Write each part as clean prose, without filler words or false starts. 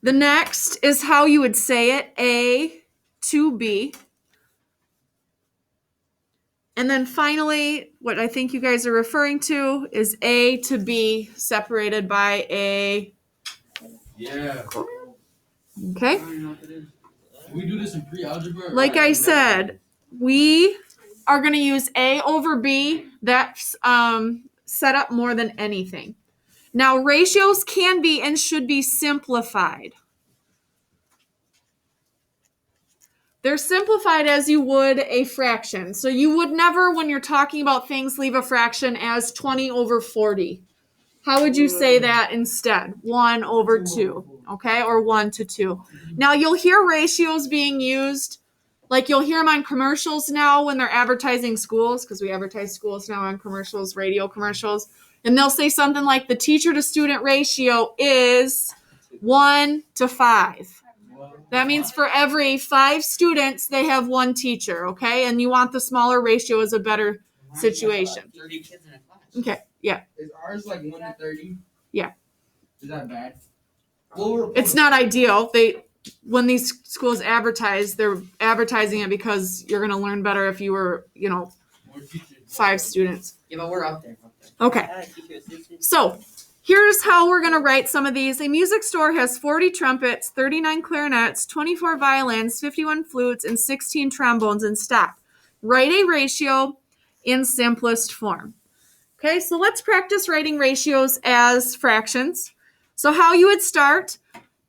The next is how you would say it, A to B. And then finally, what I think you guys are referring to is A to B separated by a... Yeah. Okay? Can we do this in pre-algebra? Like I said, we are going to use A over B. That's set up more than anything. Now, ratios can be and should be simplified. They're simplified as you would a fraction. So you would never, when you're talking about things, leave a fraction as 20 over 40. How would you say that instead? 1 over 2, okay? Or 1 to 2. Now, you'll hear ratios being used, like you'll hear them on commercials now when they're advertising schools, because we advertise schools now on commercials, radio commercials, and they'll say something like the teacher-to-student ratio is 1 to 5. That means for every 5 students, they have 1 teacher, okay? And you want the smaller ratio as a better situation. 30 kids in a class. Okay, yeah. Is ours like 1 to 30? Yeah. Is that bad? It's not ideal. When these schools advertise, they're advertising it because you're going to learn better if you were, 5 students. Yeah, but we're up there. Okay. So here's how we're going to write some of these. A music store has 40 trumpets, 39 clarinets, 24 violins, 51 flutes, and 16 trombones in stock. Write a ratio in simplest form. Okay, so let's practice writing ratios as fractions. So how you would start,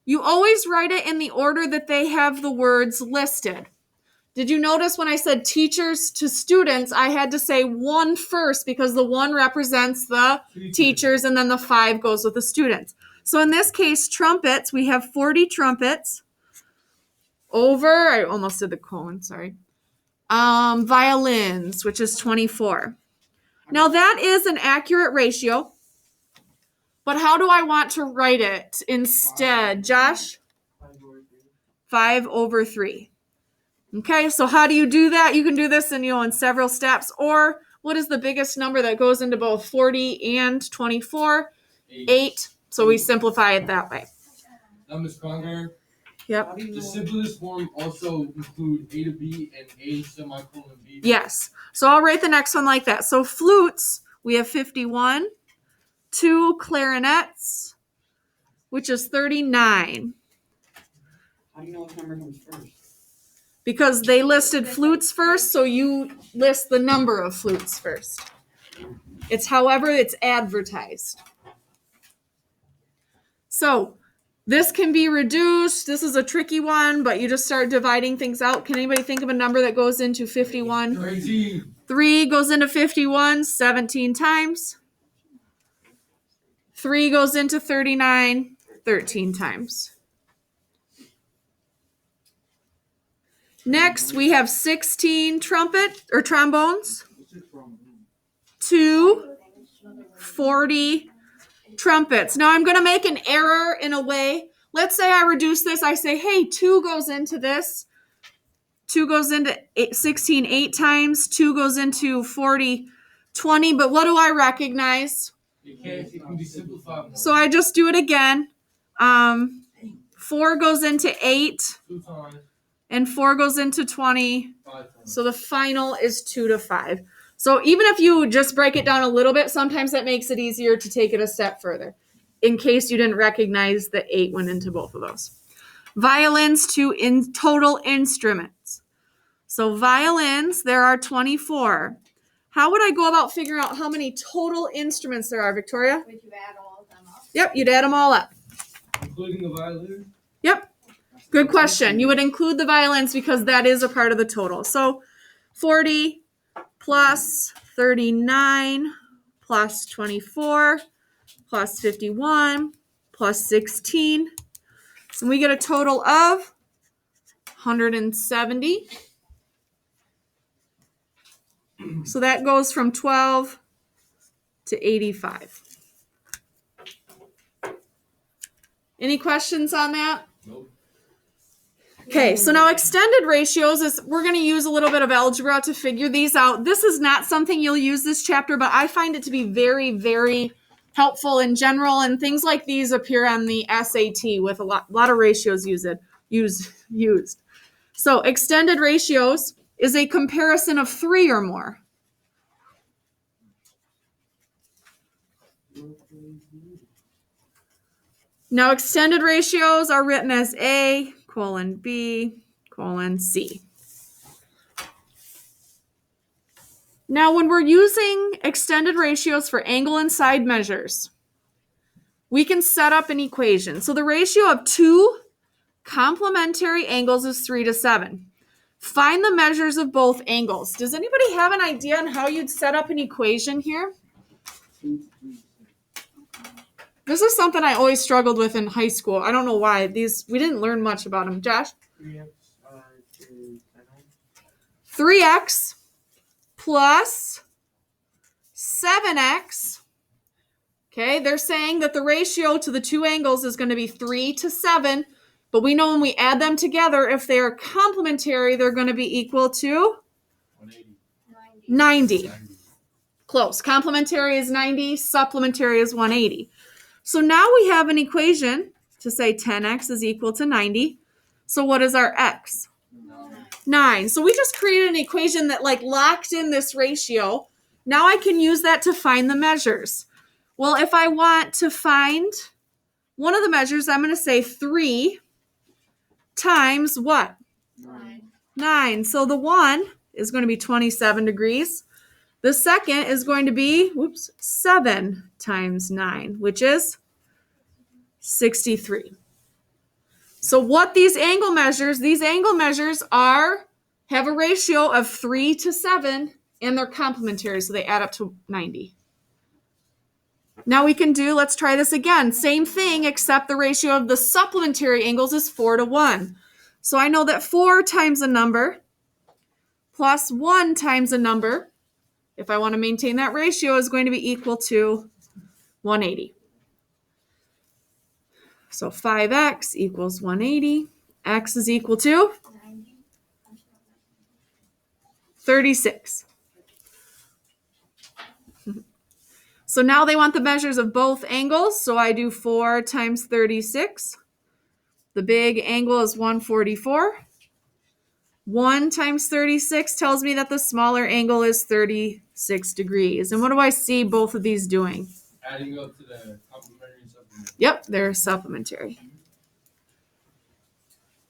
you always write it in the order that they have the words listed. Did you notice when I said teachers to students, I had to say 1 first because the 1 represents the teachers and then the 5 goes with the students. So in this case, trumpets, we have 40 trumpets over, I almost did the cone, sorry. Violins, which is 24. Now that is an accurate ratio, but how do I want to write it instead? Josh? 5 over 3. Okay, so how do you do that? You can do this in several steps. Or what is the biggest number that goes into both 40 and 24? 8. So we simplify it that way. Now, Ms. Conger. Yep. The simplest form also include A to B and A semicolon B. Yes. So I'll write the next one like that. So flutes, we have 51. 2 clarinets, which is 39. How do you know which number comes first? Because they listed flutes first, so you list the number of flutes first. It's however it's advertised. So this can be reduced. This is a tricky one, but you just start dividing things out. Can anybody think of a number that goes into 51? 13. 3 goes into 51 17 times. 3 goes into 39 13 times. Next, we have 16 trombones. 2 40 trumpets. Now I'm going to make an error in a way. Let's say I reduce this. I say, hey, 2 goes into this. 2 goes into 16 8 times. 2 goes into 40 20. But what do I recognize? It can be simplified. So I just do it again. 4 goes into 8. 2 times. And 4 goes into 20. 5 times. So the final is 2 to 5. So even if you just break it down a little bit, sometimes that makes it easier to take it a step further. In case you didn't recognize the 8 went into both of those. Violins to total instruments. So violins, there are 24. How would I go about figuring out how many total instruments there are, Victoria? Would you add all of them up? Yep, you'd add them all up. Including the violin? Yep. Good question. You would include the violins because that is a part of the total. So 40 plus 39 plus 24 plus 51 plus 16. So we get a total of 170. So that goes from 12 to 85. Any questions on that? Nope. Okay, so now extended ratios is, we're going to use a little bit of algebra to figure these out. This is not something you'll use this chapter, but I find it to be very, very helpful in general, and things like these appear on the SAT with a lot of ratios used. So extended ratios is a comparison of 3 or more. Now extended ratios are written as A colon B colon C. Now when we're using extended ratios for angle and side measures, we can set up an equation. So the ratio of 2 complementary angles is 3 to 7. Find the measures of both angles. Does anybody have an idea on how you'd set up an equation here? This is something I always struggled with in high school. I don't know why. We didn't learn much about them. Josh? 3x plus 7x. Okay, they're saying that the ratio to the 2 angles is going to be 3 to 7. But we know when we add them together, if they're complementary, they're going to be equal to 90. Close. Complementary is 90. Supplementary is 180. So now we have an equation to say 10x is equal to 90. So what is our x? 9. So we just created an equation that locked in this ratio. Now I can use that to find the measures. Well, if I want to find one of the measures, I'm going to say 3 times what? 9. So the 1 is going to be 27 degrees. The second is going to be 7 times 9, which is 63. So what these angle measures have a ratio of 3 to 7, and they're complementary, so they add up to 90. Now let's try this again. Same thing, except the ratio of the supplementary angles is 4 to 1. So I know that 4 times a number plus 1 times a number, if I want to maintain that ratio, is going to be equal to 180. So 5x equals 180. X is equal to 36. So now they want the measures of both angles. So I do 4 times 36. The big angle is 144. 1 times 36 tells me that the smaller angle is 36 degrees. And what do I see both of these doing? Adding up to the complementary and supplementary. Yep, they're supplementary.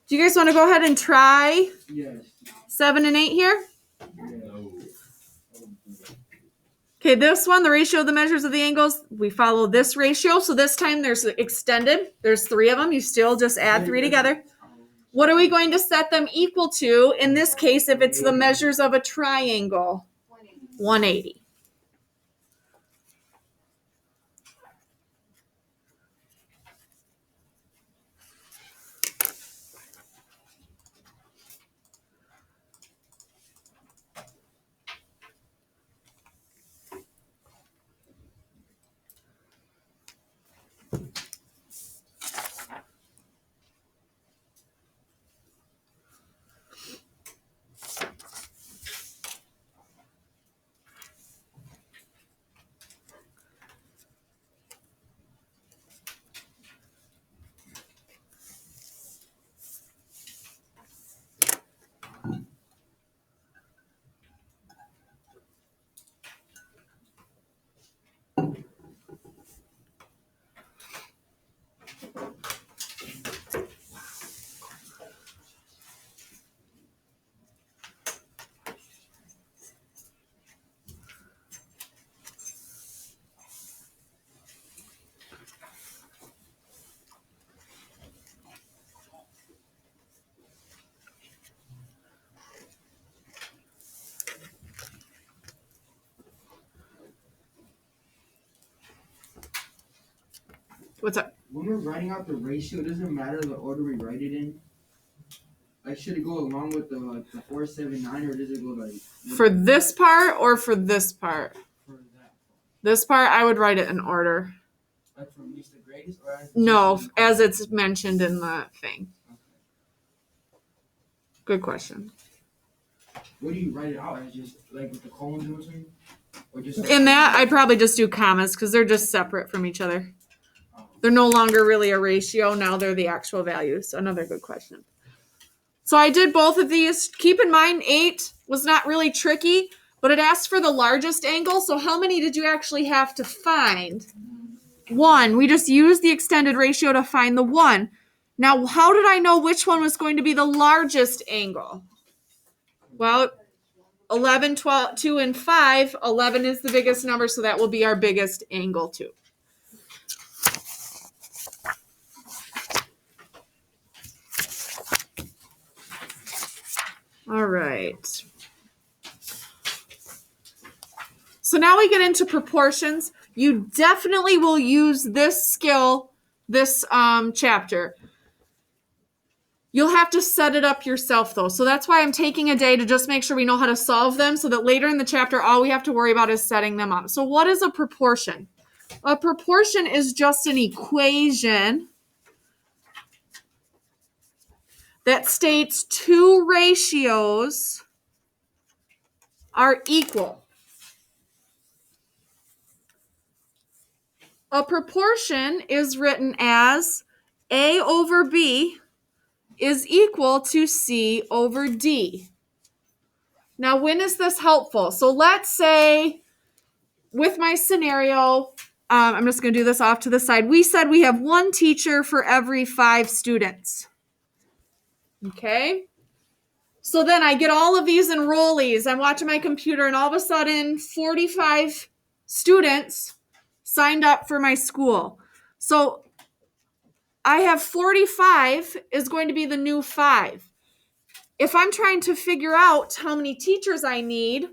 Do you guys want to go ahead and try 7 and 8 here? No. Okay, this one, the ratio of the measures of the angles, we follow this ratio. So this time there's extended. There's 3 of them. You still just add 3 together. What are we going to set them equal to? In this case, if it's the measures of a triangle, 180. What's up? When we're writing out the ratio, it doesn't matter the order we write it in. Should it go along with the 479, or does it go For this part or for this part? for that? This part, I would write it in order. Like from least to greatest, or No, as it's mentioned in the thing. Good question. What do you write it out as? Just like with the colons in between? Or just In that, I'd probably just do commas because they're just separate from each other. They're no longer really a ratio. Now they're the actual values. Another good question. So I did both of these. Keep in mind, 8 was not really tricky, but it asked for the largest angle. So how many did you actually have to find? 1. We just used the extended ratio to find the 1. Now, how did I know which one was going to be the largest angle? Well, 11, 12, 2, and 5. 11 is the biggest number, so that will be our biggest angle too. All right. So now we get into proportions. You definitely will use this skill, this chapter. You'll have to set it up yourself though. So that's why I'm taking a day to just make sure we know how to solve them so that later in the chapter, all we have to worry about is setting them up. So what is a proportion? A proportion is just an equation that states 2 ratios are equal. A proportion is written as A over B is equal to C over D. Now, when is this helpful? So let's say with my scenario, I'm just going to do this off to the side. We said we have 1 teacher for every 5 students. Okay? So then I get all of these enrollees. I'm watching my computer and all of a sudden 45 students signed up for my school. So I have 45 is going to be the new 5. If I'm trying to figure out how many teachers I need,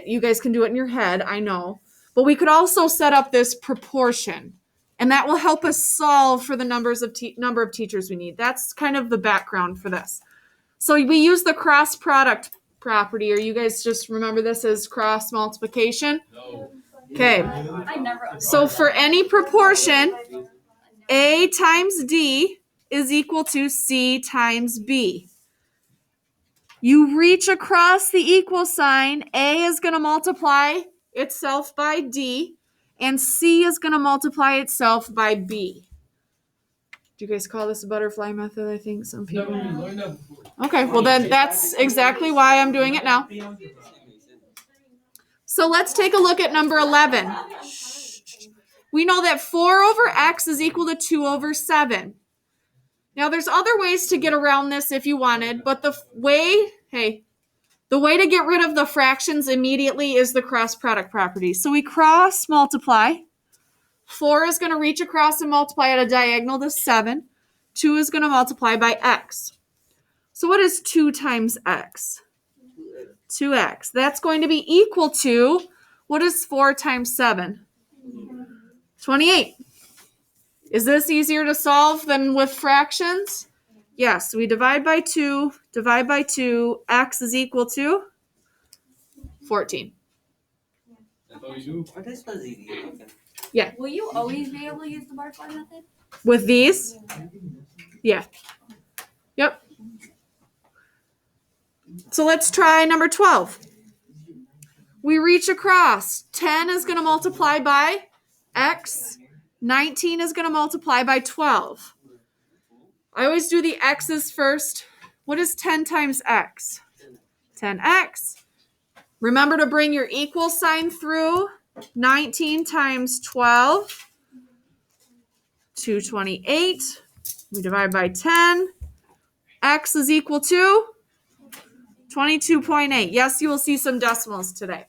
you guys can do it in your head, I know. But we could also set up this proportion. And that will help us solve for the number of teachers we need. That's kind of the background for this. So we use the cross product property, or you guys just remember this as cross multiplication? No. Okay. So for any proportion, A times D is equal to C times B. You reach across the equal sign. A is going to multiply itself by D, and C is going to multiply itself by B. Do you guys call this a butterfly method? I think some people. Never even learned that before. Okay, well then that's exactly why I'm doing it now. So let's take a look at number 11. We know that 4 over x is equal to 2 over 7. Now there's other ways to get around this if you wanted, but the way to get rid of the fractions immediately is the cross product property. So we cross multiply. 4 is going to reach across and multiply at a diagonal to 7. 2 is going to multiply by x. So what is 2 times x? 2x. That's going to be equal to, what is 4 times 7? 28. Is this easier to solve than with fractions? Yes, we divide by 2, x is equal to 14. That's all you do. Oh, this was easy. Okay. Yeah. Will you always be able to use the butterfly method? With these? Yeah. Yep. So let's try number 12. We reach across. 10 is going to multiply by x. 19 is going to multiply by 12. I always do the x's first. What is 10 times x? 10x. Remember to bring your equal sign through. 19 times 12. 228. We divide by 10. X is equal to 22.8. Yes, you will see some decimals today.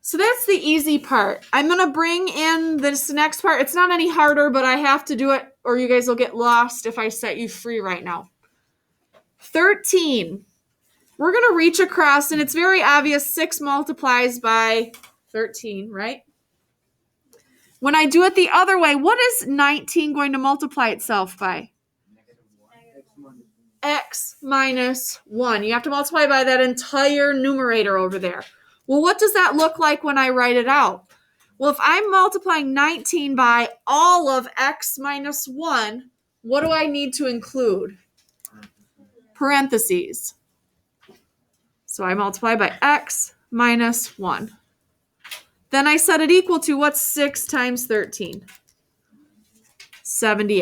So that's the easy part. I'm going to bring in this next part. It's not any harder, but I have to do it or you guys will get lost if I set you free right now. 13. We're going to reach across, and it's very obvious 6 multiplies by 13, right? When I do it the other way, what is 19 going to multiply itself by? X minus 1. You have to multiply by that entire numerator over there. Well, what does that look like when I write it out? Well, if I'm multiplying 19 by all of x minus 1, what do I need to include? Parentheses. So I multiply by x minus 1. Then I set it equal to what's 6 times 13? 78.